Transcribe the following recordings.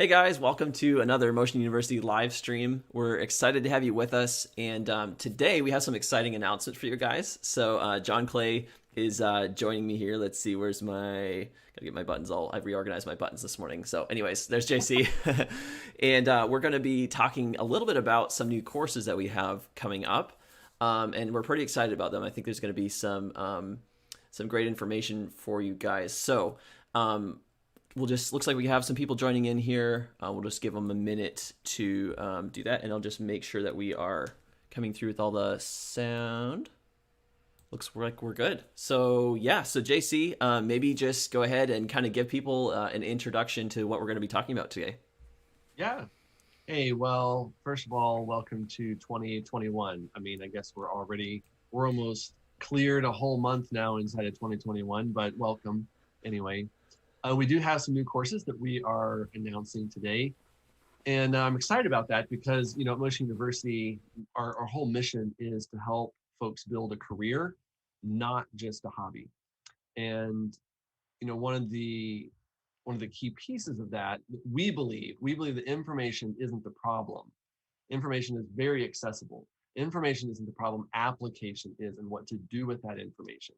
Hey guys, welcome to another Motion University live stream. We're excited to have you with us, and today we have some exciting announcements for you guys. So John Clay is joining me here. Let's see, where's my? Gotta get my buttons all. I've reorganized my buttons this morning. So, anyways, there's JC, and we're going to be talking a little bit about some new courses that we have coming up, and we're pretty excited about them. I think there's going to be some great information for you guys. So. We'll just looks like we have some people joining in here. We'll just give them a minute to do that, and I'll just make sure that we are coming through with all the sound. Looks like we're good. So yeah, so JC, maybe just go ahead and kind of give people an introduction to what we're going to be talking about today. Yeah. Hey, well, first of all, welcome to 2021. I mean, I guess we're almost cleared a whole month now inside of 2021, but welcome anyway. We do have some new courses that we are announcing today. And I'm excited about that because, at Motion University, our whole mission is to help folks build a career, not just a hobby. And, one of the key pieces of that, we believe that information isn't the problem. Information is very accessible. Information isn't the problem, application is, and what to do with that information.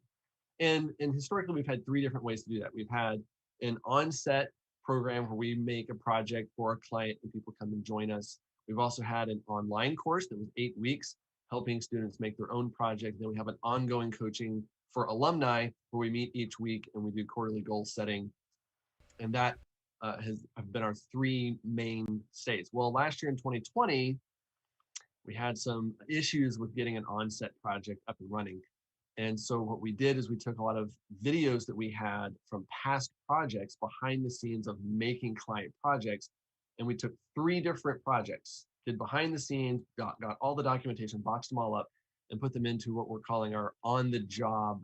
And historically, we've had three different ways to do that. We've had an onset program where we make a project for a client and people come and join us. We've also had an online course that was 8 weeks, helping students make their own project. Then we have an ongoing coaching for alumni where we meet each week and we do quarterly goal setting. And that has been our three main stays. Well, last year in 2020, we had some issues with getting an onset project up and running. And so what we did is we took a lot of videos that we had from past projects behind the scenes of making client projects. And we took three different projects, did behind the scenes, got all the documentation, boxed them all up, and put them into what we're calling our on the job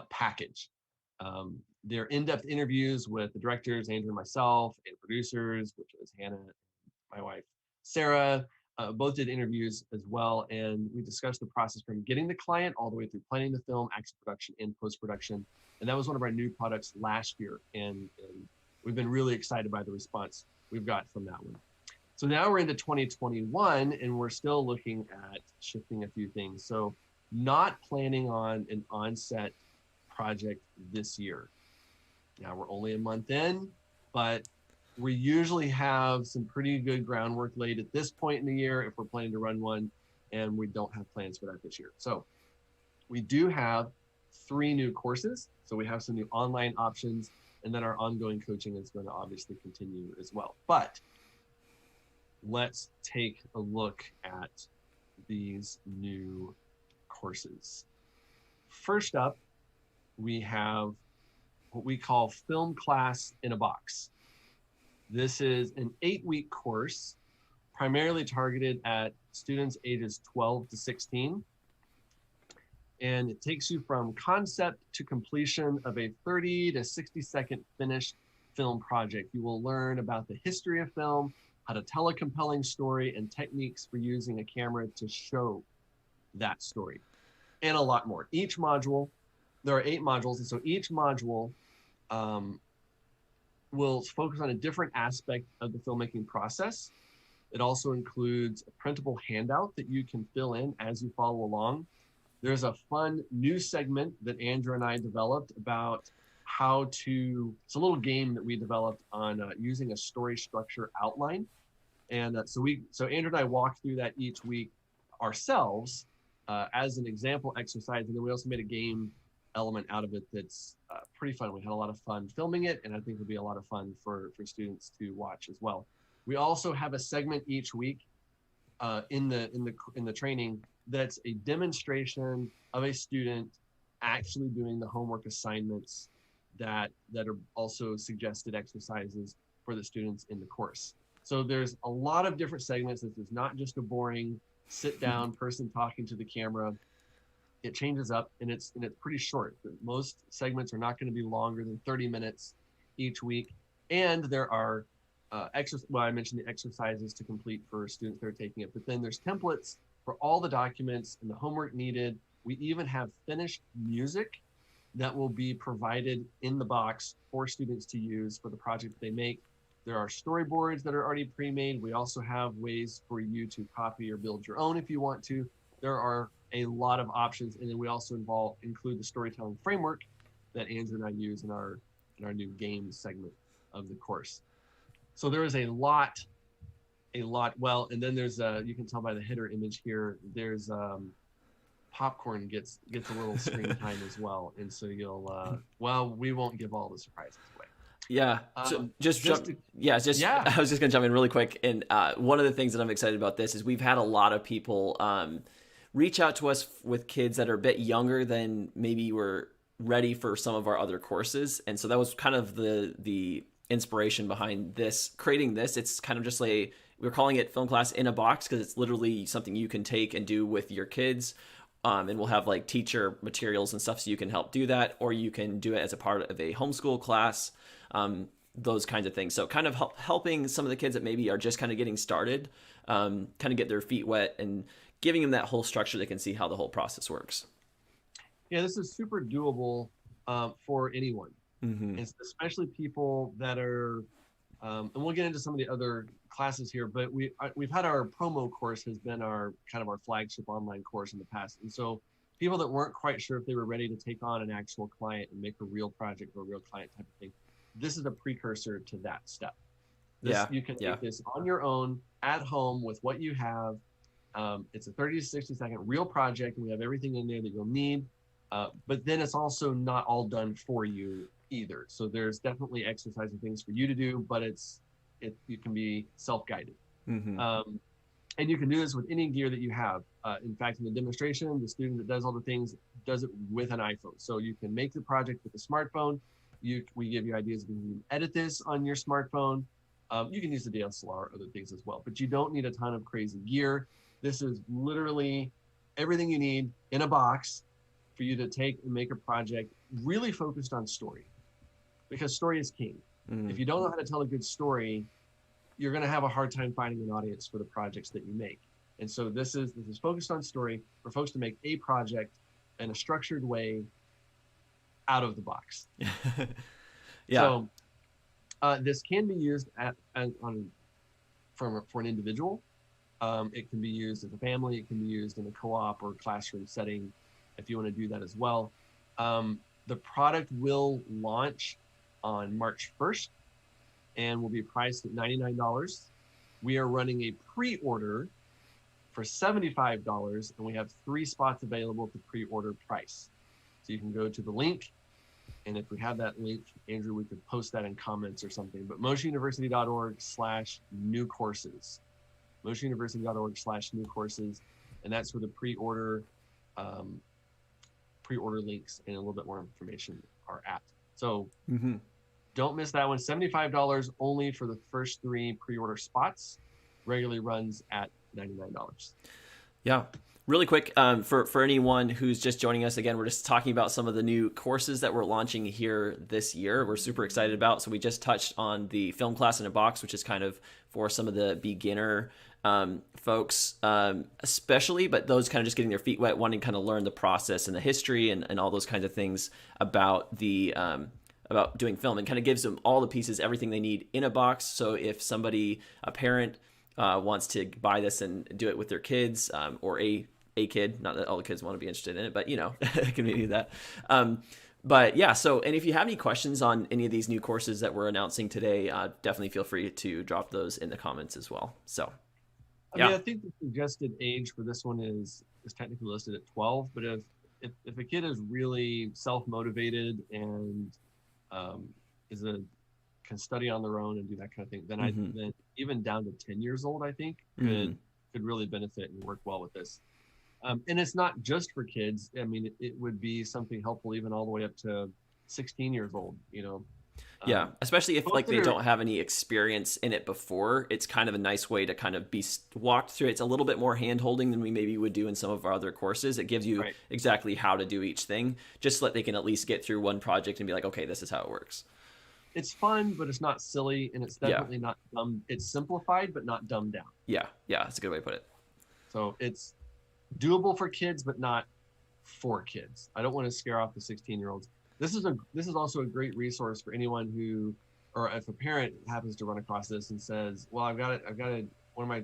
package. They're in-depth interviews with the directors, Andrew and myself, and producers, which is Hannah and my wife, Sarah. Both did interviews as well, and we discussed the process from getting the client all the way through planning the film, action production, and post-production. And that was one of our new products last year, and we've been really excited by the response we've got from that one. So now we're into 2021, and we're still looking at shifting a few things. So not planning on an onset project this year. Now we're only a month in, but we usually have some pretty good groundwork laid at this point in the year if we're planning to run one, and we don't have plans for that this year. So we do have three new courses. So we have some new online options, and then our ongoing coaching is going to obviously continue as well. But let's take a look at these new courses. First up, we have what we call Film Class in a Box. This is an 8-week course, primarily targeted at students ages 12 to 16. And it takes you from concept to completion of a 30 to 60-second finished film project. You will learn about the history of film, how to tell a compelling story, and techniques for using a camera to show that story, and a lot more. Each module, there are 8 modules, and so each module will focus on a different aspect of the filmmaking process. It also includes a printable handout that you can fill in as you follow along. There's a fun new segment that Andrew and I developed about how to, it's a little game that we developed on using a story structure outline. And so Andrew and I walk through that each week ourselves as an example exercise. And then we also made a game element out of it that's pretty fun. We had a lot of fun filming it, and I think it'll be a lot of fun for students to watch as well. We also have a segment each week in the training that's a demonstration of a student actually doing the homework assignments that are also suggested exercises for the students in the course. So there's a lot of different segments. This is not just a boring sit down person talking to the camera. It changes up, and it's pretty short. Most segments are not going to be longer than 30 minutes each week. And there are I mentioned the exercises to complete for students that are taking it, but then there's templates for all the documents and the homework needed. We even have finished music that will be provided in the box for students to use for the project that they make. There are storyboards that are already pre-made. We also have ways for you to copy or build your own if you want to. There are a lot of options, and then we also include the storytelling framework that Andrew and I use in our new game segment of the course. So there is a lot. Well, and then there's you can tell by the header image here. There's popcorn gets a little screen time as well, and so you'll well, we won't give all the surprises away. Yeah. So yeah. I was just gonna jump in really quick, and one of the things that I'm excited about this is we've had a lot of people reach out to us with kids that are a bit younger than maybe were ready for some of our other courses, and so that was kind of the inspiration behind creating this. It's kind of just like we're calling it Film Class in a Box because it's literally something you can take and do with your kids. And we'll have like teacher materials and stuff so you can help do that, or you can do it as a part of a homeschool class, those kinds of things. So kind of helping some of the kids that maybe are just kind of getting started, kind of get their feet wet and giving them that whole structure they can see how the whole process works. Yeah, this is super doable for anyone, and especially people that are, and we'll get into some of the other classes here, but we've had our promo course has been our kind of our flagship online course in the past. And so people that weren't quite sure if they were ready to take on an actual client and make a real project or a real client type of thing, this is a precursor to that step. You can take this on your own at home with what you have. It's a 30 to 60 second real project, and we have everything in there that you'll need. But then it's also not all done for you either. So there's definitely exercise and things for you to do, but you can be self-guided. And you can do this with any gear that you have. In fact, in the demonstration, the student that does all the things does it with an iPhone. So you can make the project with a smartphone. We give you ideas of you can edit this on your smartphone. You can use the DSLR or other things as well, but you don't need a ton of crazy gear. This is literally everything you need in a box for you to take and make a project really focused on story, because story is king. If you don't know how to tell a good story, you're going to have a hard time finding an audience for the projects that you make. And so this is focused on story for folks to make a project in a structured way out of the box. So this can be used for an individual. It can be used as a family. It can be used in a co-op or classroom setting if you want to do that as well. The product will launch on March 1st and will be priced at $99. We are running a pre-order for $75, and we have 3 spots available at the pre-order price. So you can go to the link, and if we have that link, Andrew, we could post that in comments or something, but motionuniversity.org/new courses. motionuniversity.org/new courses, and that's where the pre-order links and a little bit more information are at. So don't miss that one. $75 only for the first 3 pre-order spots. Regularly runs at $99. Yeah. Really quick, for anyone who's just joining us, again, we're just talking about some of the new courses that we're launching here this year. We're super excited about. So we just touched on the Film Class in a Box, which is kind of for some of the beginner folks, especially, but those kind of just getting their feet wet, wanting to kind of learn the process and the history and all those kinds of things about about doing film, and kind of gives them all the pieces, everything they need in a box. So if somebody, a parent, wants to buy this and do it with their kids, or a kid, not that all the kids want to be interested in it, but it can be that. But yeah, so, and if you have any questions on any of these new courses that we're announcing today, definitely feel free to drop those in the comments as well. So, I think the suggested age for this one is technically listed at 12, but if a kid is really self-motivated and can study on their own and do that kind of thing, then then even down to 10 years old, I think could really benefit and work well with this. And it's not just for kids. I mean, it would be something helpful even all the way up to 16 years old, Yeah, especially if they don't have any experience in it before. It's kind of a nice way to kind of be walked through. It's a little bit more hand-holding than we maybe would do in some of our other courses. It gives you exactly how to do each thing, just so that they can at least get through one project and be like, okay, this is how it works. It's fun, but it's not silly, and it's definitely not dumb. It's simplified, but not dumbed down. Yeah, that's a good way to put it. So it's doable for kids, but not for kids. I don't want to scare off the 16-year-olds. This is also a great resource for anyone who or if a parent happens to run across this and says, well, one of my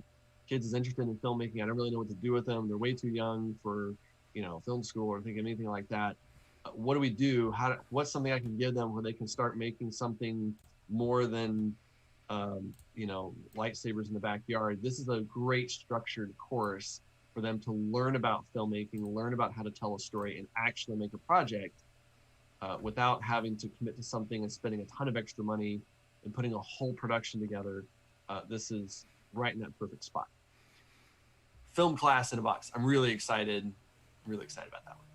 kids is interested in filmmaking. I don't really know what to do with them. They're way too young for, film school or thinking anything like that. What do we do? What's something I can give them where they can start making something more than, lightsabers in the backyard? This is a great structured course for them to learn about filmmaking, learn about how to tell a story, and actually make a project without having to commit to something and spending a ton of extra money and putting a whole production together. This is right in that perfect spot. Film class in a box. I'm really excited about that one.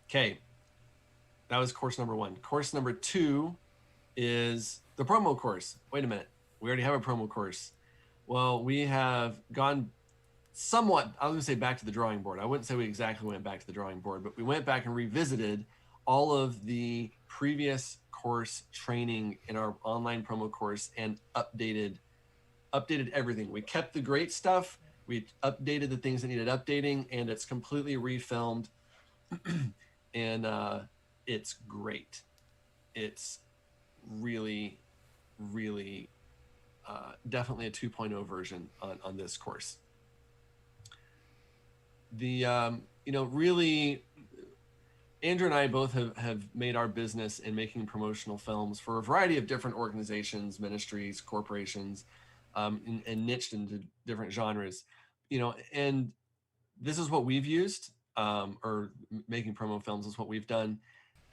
Okay, that was course number 1. Course number 2 is the promo course. Wait a minute, we already have a promo course. Well, we have gone somewhat, I was gonna say back to the drawing board. I wouldn't say we exactly went back to the drawing board, but we went back and revisited all of the previous course training in our online promo course and updated everything. We kept the great stuff. We updated the things that needed updating, and it's completely refilmed. And it's great. It's really, really definitely a 2.0 version on this course. The really, Andrew and I both have made our business in making promotional films for a variety of different organizations, ministries, corporations, and niched into different genres, and this is what we've used, or making promo films is what we've done.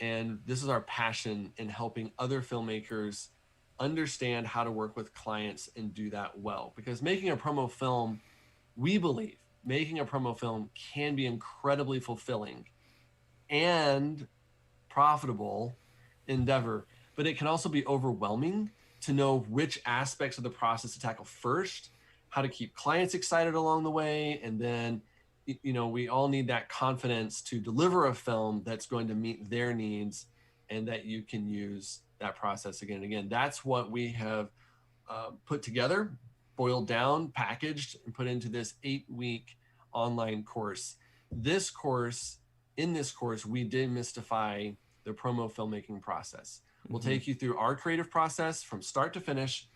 And this is our passion in helping other filmmakers understand how to work with clients and do that well. Because making a promo film, we believe making a promo film can be incredibly fulfilling and profitable endeavor, but it can also be overwhelming to know which aspects of the process to tackle first, how to keep clients excited along the way, and then we all need that confidence to deliver a film that's going to meet their needs and that you can use that process again and again. That's what we have put together, boiled down, packaged, and put into this 8-week online course. In this course, we demystify the promo filmmaking process. We'll take you through our creative process from start to finish,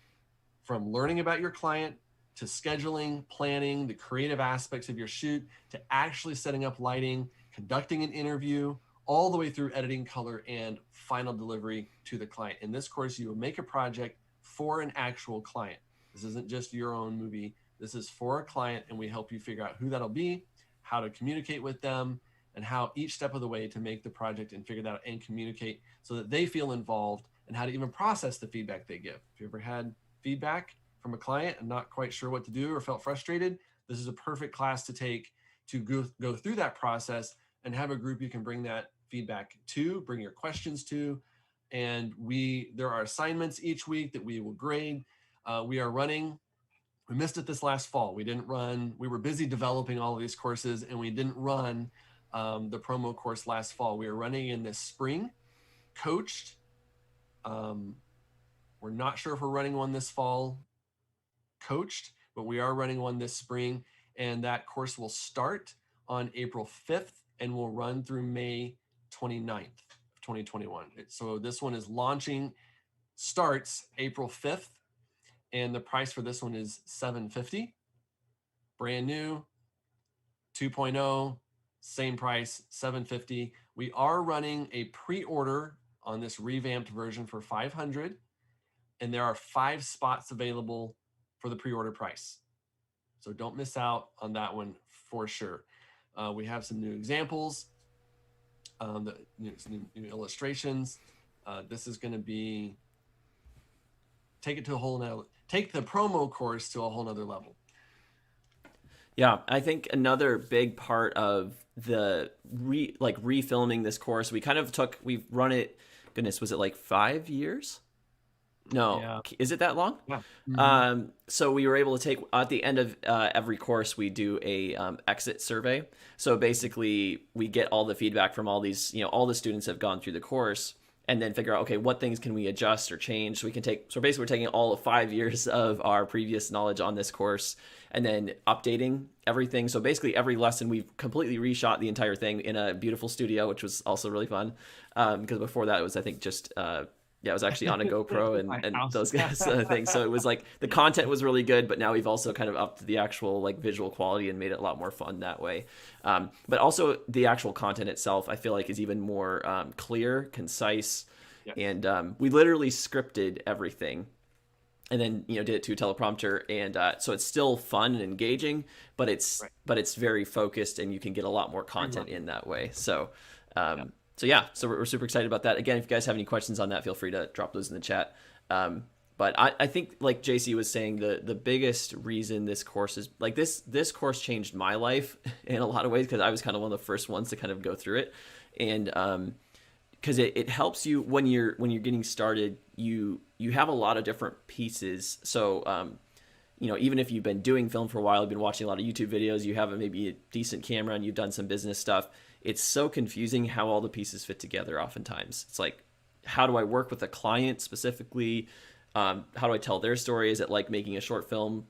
from learning about your client to scheduling, planning, the creative aspects of your shoot, to actually setting up lighting, conducting an interview, all the way through editing, color, and final delivery to the client. In this course, you will make a project for an actual client. This isn't just your own movie. This is for a client, and we help you figure out who that'll be, how to communicate with them, and how each step of the way to make the project and figure that out and communicate so that they feel involved, and how to even process the feedback they give. If you ever had feedback from a client and not quite sure what to do or felt frustrated, this is a perfect class to take to go through that process and have a group you can bring that feedback to, bring your questions to. And there are assignments each week that we will grade. We missed it this last fall. We were busy developing all of these courses, and we didn't run the promo course last fall. We are running in this spring, coached. We're not sure if we're running one this fall, coached, but we are running one this spring, and that course will start on April 5th and will run through May 29th of 2021. So this one is starts April 5th, and the price for this one is $750. Brand new, 2.0, same price, $750. We are running a pre-order on this revamped version for $500, and there are 5 spots available for the pre-order price. So don't miss out on that one for sure. We have some new examples, some new illustrations. This is going to be take the promo course to a whole nother level. Yeah, I think another big part of the refilming this course, we've run it. Goodness, was it like 5 years? No, yeah. Is it that long? Yeah. Mm-hmm. So we were able to take, at the end of every course, we do a exit survey. So basically, we get all the feedback from all these, all the students have gone through the course, and then figure out, okay, what things can we adjust or change? So basically, we're taking all of 5 years of our previous knowledge on this course, and then updating everything. So basically, every lesson, we've completely reshot the entire thing in a beautiful studio, which was also really fun. Because before that, it was, I think, just Yeah, it was actually on a GoPro My and house. those guys things. So it was like the content was really good, but now we've also kind of upped the actual like visual quality and made it a lot more fun that way. But also the actual content itself, I feel like is even more clear, concise, Yes. and we literally scripted everything and then did it to a teleprompter, and so it's still fun and engaging, but Right. it's very focused and you can get a lot more Very content learning. in that way. Yeah. So yeah, so we're super excited about that. Again, if you guys have any questions on that, feel free to drop those in the chat. But I think like JC was saying, the biggest reason this course is like this course changed my life in a lot of ways, because I was kind of one of the first ones to kind of go through it. And because it helps you when you're getting started. You have a lot of different pieces. So even if you've been doing film for a while, you've been watching a lot of YouTube videos, you have maybe a decent camera, and you've done some business stuff. It's so confusing how all the pieces fit together. Oftentimes, it's like, how do I work with a client specifically? How do I tell their story? Is it like making a short film?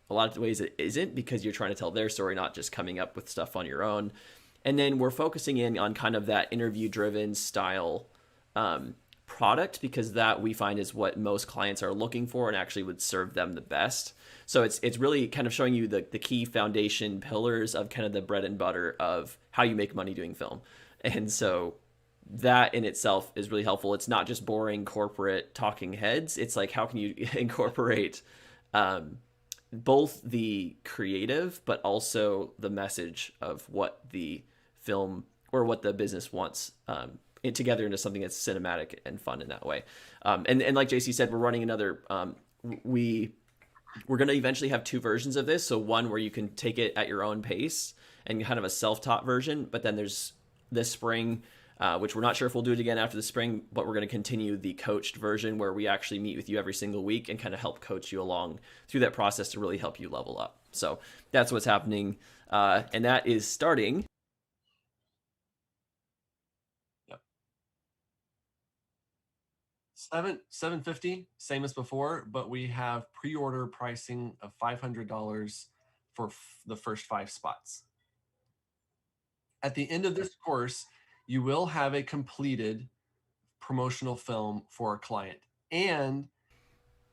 A lot of ways it isn't, because you're trying to tell their story, not just coming up with stuff on your own. And then we're focusing in on kind of that interview driven style product, because that we find is what most clients are looking for and actually would serve them the best. So it's really kind of showing you the key foundation pillars of kind of the bread and butter of how you make money doing film. And so that in itself is really helpful. It's not just boring corporate talking heads. It's like, how can you incorporate both the creative but also the message of what the film or what the business wants it together into something that's cinematic and fun in that way. And like JC said, we're running another we're going to eventually have two versions of this. So one where you can take it at your own pace and kind of a self-taught version, but then there's this spring, which we're not sure if we'll do it again after the spring, but we're going to continue the coached version where we actually meet with you every single week and kind of help coach you along through that process to really help you level up. So that's what's happening. And that is starting. Yep. 750, same as before, but we have pre-order pricing of $500 for the first 5 spots. At the end of this course, you will have a completed promotional film for a client and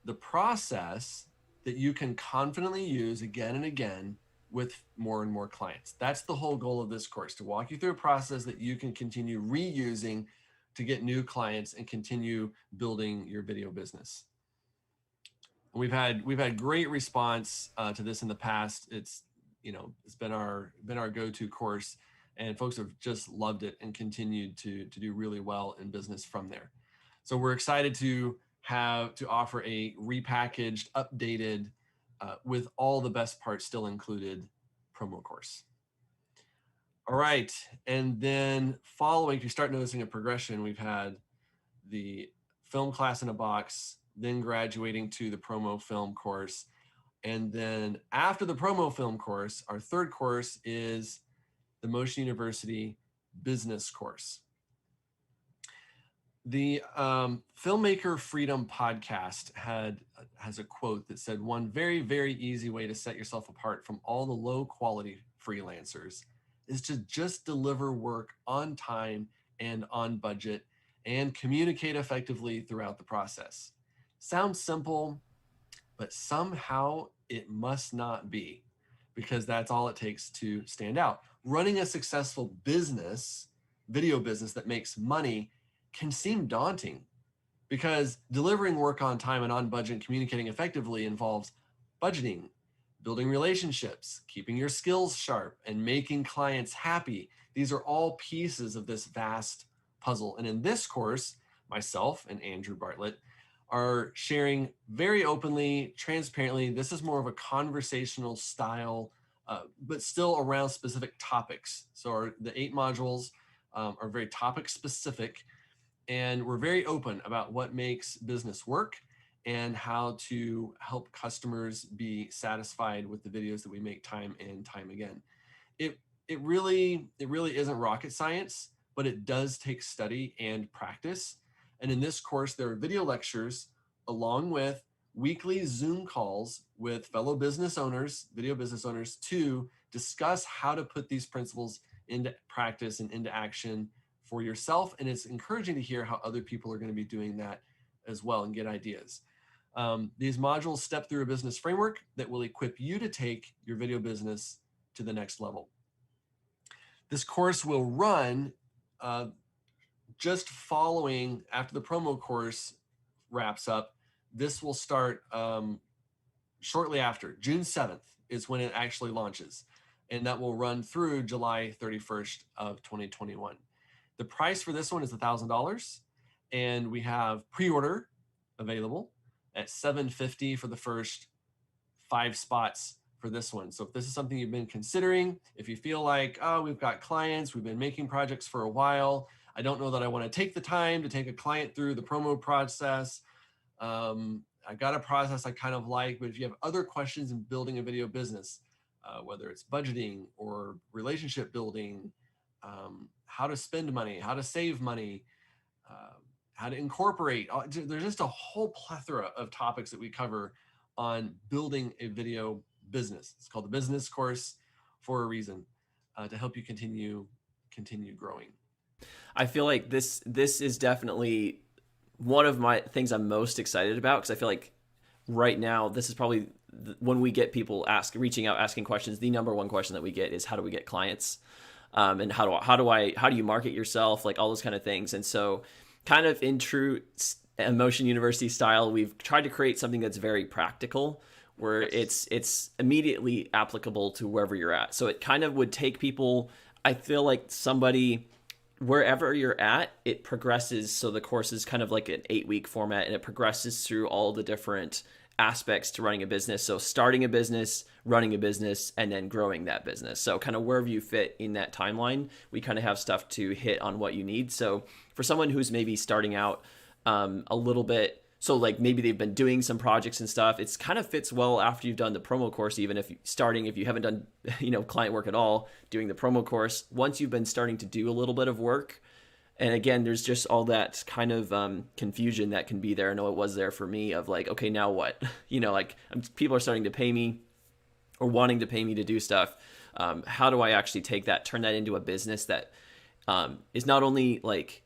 the process that you can confidently use again and again with more and more clients. That's the whole goal of this course, to walk you through a process that you can continue reusing to get new clients and continue building your video business. We've had great response to this in the past. It's been our go-to course, and folks have just loved it and continued to do really well in business from there. So we're excited to offer a repackaged, updated, with all the best parts still included promo course. All right, and then following, if you start noticing a progression, we've had the film class in a box, then graduating to the promo film course. And then after the promo film course, our third course is the Motion University business course. The Filmmaker Freedom podcast has a quote that said, one very, very easy way to set yourself apart from all the low quality freelancers is to just deliver work on time and on budget and communicate effectively throughout the process. Sounds simple, but somehow it must not be, because that's all it takes to stand out. Running a successful business, video business that makes money, can seem daunting, because delivering work on time and on budget and communicating effectively involves budgeting, building relationships, keeping your skills sharp, and making clients happy. These are all pieces of this vast puzzle. And in this course, myself and Andrew Bartlett are sharing very openly, transparently. This is more of a conversational style, but still around specific topics. So the 8 modules are very topic specific, and we're very open about what makes business work and how to help customers be satisfied with the videos that we make time and time again. It really isn't rocket science, but it does take study and practice. And in this course, there are video lectures along with weekly Zoom calls with fellow business owners, video business owners, to discuss how to put these principles into practice and into action for yourself. And it's encouraging to hear how other people are going to be doing that as well and get ideas. These modules step through a business framework that will equip you to take your video business to the next level. This course will run just following after the promo course wraps up. This will start shortly after. June 7th is when it actually launches, and that will run through July 31st of 2021. The price for this one is $1,000, and we have pre-order available at $750 for the first 5 spots for this one. So if this is something you've been considering, if you feel like, oh, we've got clients, we've been making projects for a while, I don't know that I want to take the time to take a client through the promo process. I got a process I kind of like, but if you have other questions in building a video business, whether it's budgeting or relationship building, how to spend money, how to save money, how to incorporate, there's just a whole plethora of topics that we cover on building a video business. It's called the business course for a reason, to help you continue growing. I feel like this is definitely one of my things I'm most excited about, because I feel like right now this is probably when we get people reaching out asking questions, the number one question that we get is, how do we get clients, and how do you market yourself, like all those kind of things. And so kind of in true Emotion University style, we've tried to create something that's very practical, where it's immediately applicable to wherever you're at. So it kind of would take people, I feel like somebody, wherever you're at, it progresses. So the course is kind of like an 8-week format, and it progresses through all the different aspects to running a business. So starting a business, running a business, and then growing that business. So kind of wherever you fit in that timeline, we kind of have stuff to hit on what you need. So for someone who's maybe starting out a little bit, so like maybe they've been doing some projects and stuff, it's kind of fits well after you've done the promo course. Even if you haven't done, client work at all, doing the promo course, once you've been starting to do a little bit of work, and again, there's just all that kind of confusion that can be there. I know it was there for me of like, okay, now what? People are starting to pay me or wanting to pay me to do stuff. How do I actually take that, turn that into a business that is not only like,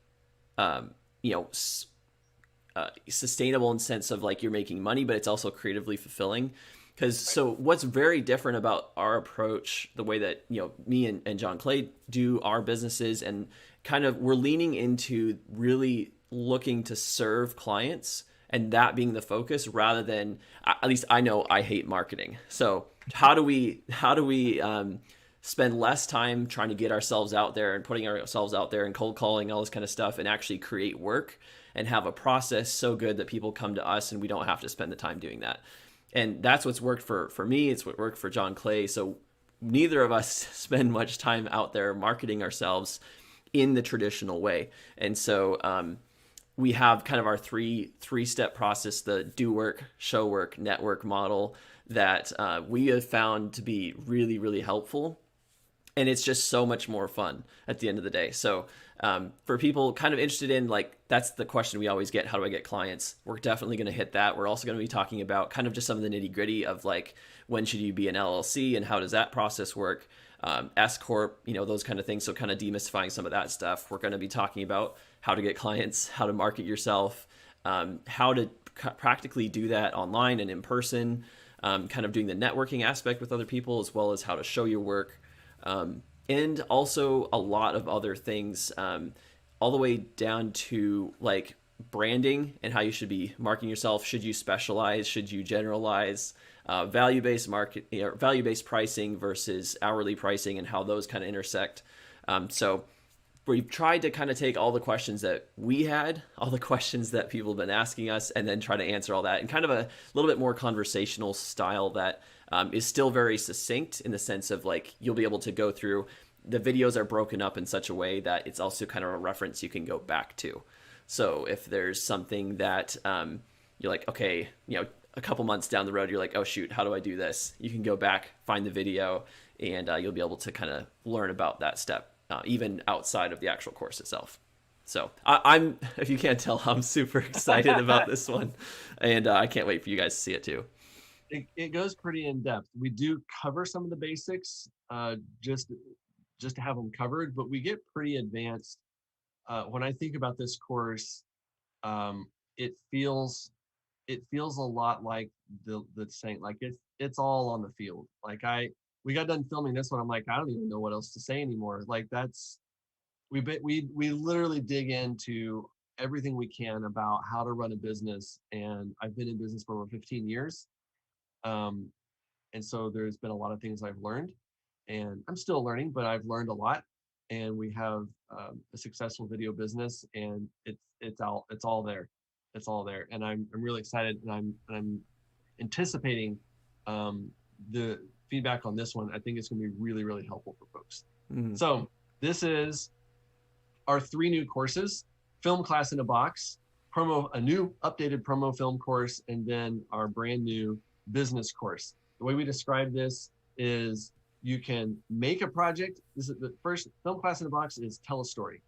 sustainable in the sense of like you're making money, but it's also creatively fulfilling. Because so what's very different about our approach, the way that me and John Clay do our businesses, and kind of we're leaning into really looking to serve clients, and that being the focus, rather than, at least I know I hate marketing. So how do we spend less time trying to get ourselves out there and putting ourselves out there and cold calling, all this kind of stuff, and actually create work and have a process so good that people come to us and we don't have to spend the time doing that. And that's what's worked for me. It's what worked for John Clay. So neither of us spend much time out there marketing ourselves in the traditional way. And so we have kind of our three-step process, the do work, show work, network model that we have found to be really, really helpful. And it's just so much more fun at the end of the day. So for people kind of interested in, like, that's the question we always get, how do I get clients? We're definitely going to hit that. We're also going to be talking about kind of just some of the nitty gritty of like, when should you be an LLC and how does that process work? S Corp, those kind of things. So kind of demystifying some of that stuff. We're going to be talking about how to get clients, how to market yourself, how to practically do that online and in person, kind of doing the networking aspect with other people, as well as how to show your work. And also a lot of other things, all the way down to like branding and how you should be marketing yourself. Should you specialize? Should you generalize? Value-based pricing versus hourly pricing, and how those kind of intersect. So we've tried to kind of take all the questions that we had, all the questions that people have been asking us, and then try to answer all that in kind of a little bit more conversational style that is still very succinct, in the sense of like, you'll be able to go through, the videos are broken up in such a way that it's also kind of a reference you can go back to. So if there's something that you're like, okay, a couple months down the road, you're like, oh shoot, how do I do this? You can go back, find the video, and you'll be able to kind of learn about that step, even outside of the actual course itself. So I'm, if you can't tell, I'm super excited about this one, and I can't wait for you guys to see it too. It goes pretty in depth. We do cover some of the basics, just to have them covered, but we get pretty advanced. When I think about this course, it feels it feels a lot like the saying, like it's all on the field. Like we got done filming this one. I'm like, I don't even know what else to say anymore. Like that's we literally dig into everything we can about how to run a business. And I've been in business for over 15 years. Um, and so there's been a lot of things I've learned, and I'm still learning, but I've learned a lot. And we have a successful video business, and it's all there, it's all there. And I'm really excited, and I'm anticipating um, the feedback on this one. I think it's going to be really really helpful for folks. Mm. So this is our 3 new courses: Film Class in a Box, a new updated promo film course, and then our brand new business course. The way we describe this is you can make a project. This is the first. Film Class in a Box is tell a story.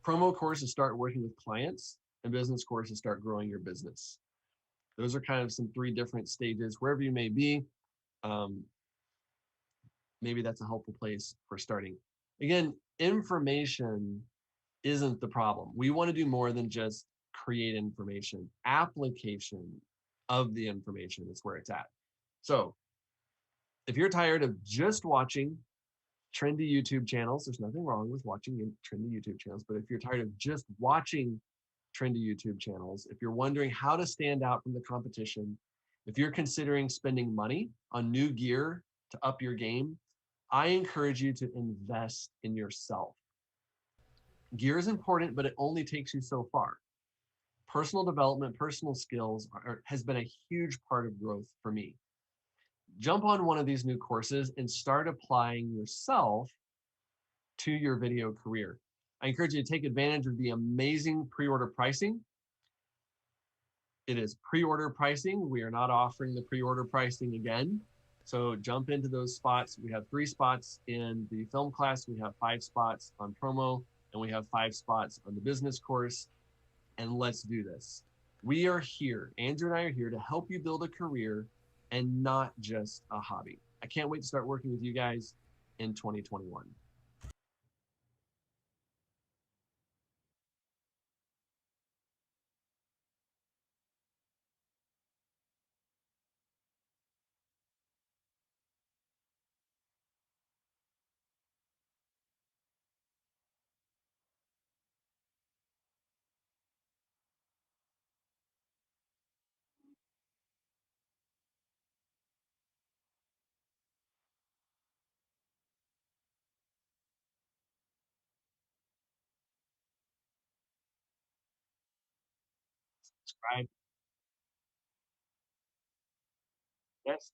Promo course is start working with clients, and business course is start growing your business. Those are kind of some 3 different stages, wherever you may be. Um, Maybe that's a helpful place for starting. Again, information isn't the problem. We want to do more than just create information. Application of the information is where it's at. So if you're tired of just watching trendy YouTube channels, there's nothing wrong with watching trendy YouTube channels, but if you're tired of just watching trendy YouTube channels, if you're wondering how to stand out from the competition, if you're considering spending money on new gear to up your game, I encourage you to invest in yourself. Gear is important, but it only takes you so far. Personal development, personal skills has been a huge part of growth for me. Jump on one of these new courses and start applying yourself to your video career. I encourage you to take advantage of the amazing pre-order pricing. It is pre-order pricing. We are not offering the pre-order pricing again. So jump into those spots. We have 3 spots in the film class. We have 5 spots on promo, and we have 5 spots on the business course. And let's do this. We are here. Andrew and I are here to help you build a career and not just a hobby. I can't wait to start working with you guys in 2021. Subscribe. Yes.